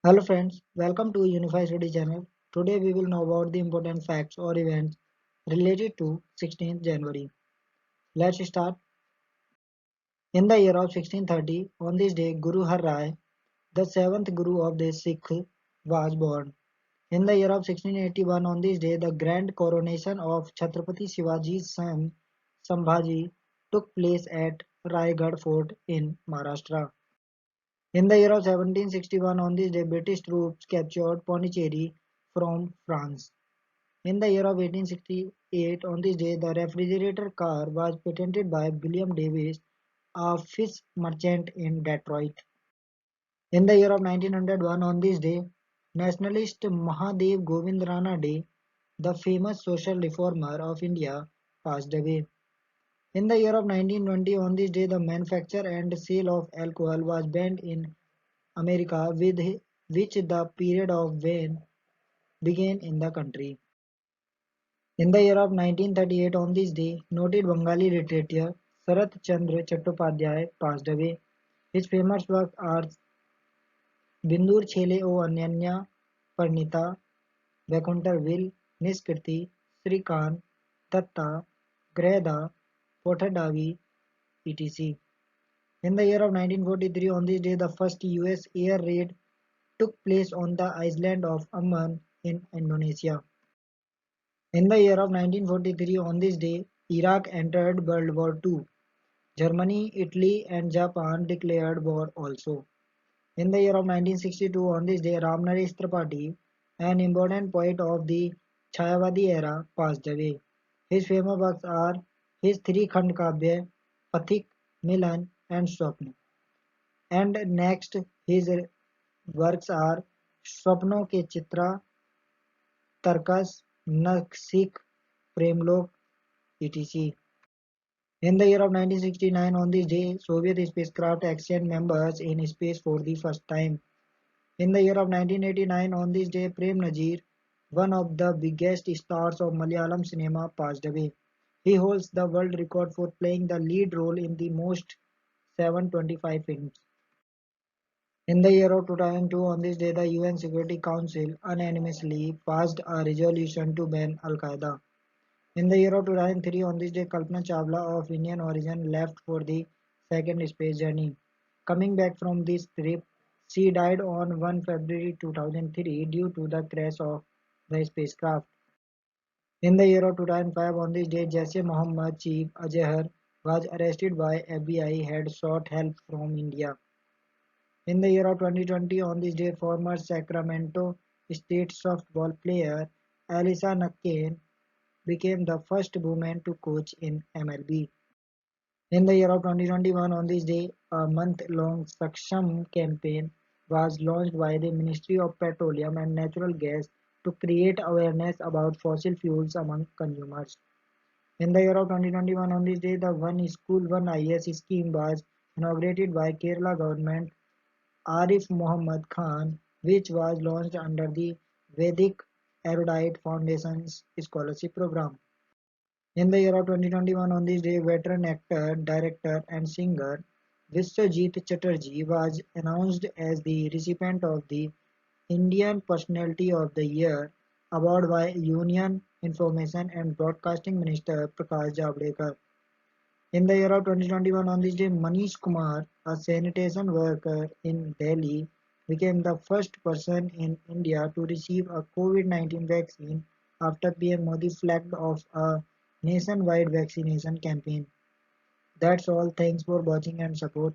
Hello friends, welcome to Unify Study channel. Today we will know about the important facts or events related to 16th January. Let's start. In the year of 1630, on this day Guru Har Rai, the seventh Guru of the Sikh, was born. In the year of 1681, on this day the grand coronation of Chhatrapati Shivaji's son Sambhaji took place at Raigarh Fort in Maharashtra. In the year of 1761, on this day, British troops captured Pondicherry from France. In the year of 1868, on this day, the refrigerator car was patented by William Davis, a fish merchant in Detroit. In the year of 1901, on this day, nationalist Mahadev Govind Rana Day, the famous social reformer of India, passed away. In the year of 1920, on this day, the manufacture and sale of alcohol was banned in America, with which the period of wane began in the country. In the year of 1938, on this day, noted Bengali literature Sarat Chandra Chattopadhyay passed away. His famous works are Bindur Chele O Anyanya Parnita, Vakuntar Will, Niskirti, Srikan, Datta, Greda, Potadavi, etc. In the year of 1943, on this day, the first US air raid took place on the island of Amman in Indonesia. In the year of 1943, on this day, Iraq entered World War II. Germany, Italy, and Japan declared war also. In the year of 1962, on this day, Ramnaresh Tripathi, an important poet of the Chayavadi era, passed away. His famous works are his three Khand Kavya, Pathik, Milan, and Swapna. And next, his works are स्वप्नों के Chitra Tarkash Nakhshikh प्रेमलोक etc. In the year of 1969, on this day, Soviet spacecraft exchanged members in space for the first time. In the year of 1989, on this day, Prem Nazir, one of the biggest stars of Malayalam cinema, passed away. He holds the world record for playing the lead role in the most 725 films. In the year of 2002, on this day, the UN Security Council unanimously passed a resolution to ban Al-Qaeda. In the year of 2003, on this day, Kalpana Chawla of Indian origin left for the second space journey. Coming back from this trip, she died on 1 February 2003 due to the crash of the spacecraft. In the year of 2005, on this day, Jaish-e-Mohammed chief Azhar was arrested by FBI had sought help from India. In the year of 2020, on this day, former Sacramento State softball player Alisa Nakken became the first woman to coach in MLB. In the year of 2021, on this day, a month-long Saksham campaign was launched by the Ministry of Petroleum and Natural Gas to create awareness about fossil fuels among consumers. In the year of 2021, on this day, the One School One IS scheme was inaugurated by Kerala government Arif Muhammad Khan, which was launched under the Vedic Erudite Foundation's scholarship program. In the year of 2021, on this day, veteran actor, director, and singer Viswajit Chatterjee was announced as the recipient of the Indian Personality of the Year award by Union Information and Broadcasting Minister Prakash Javadekar. In the year of 2021, on this day, Manish Kumar, a sanitation worker in Delhi, became the first person in India to receive a COVID-19 vaccine after PM Modi flagged off a nationwide vaccination campaign. That's all. Thanks for watching and support.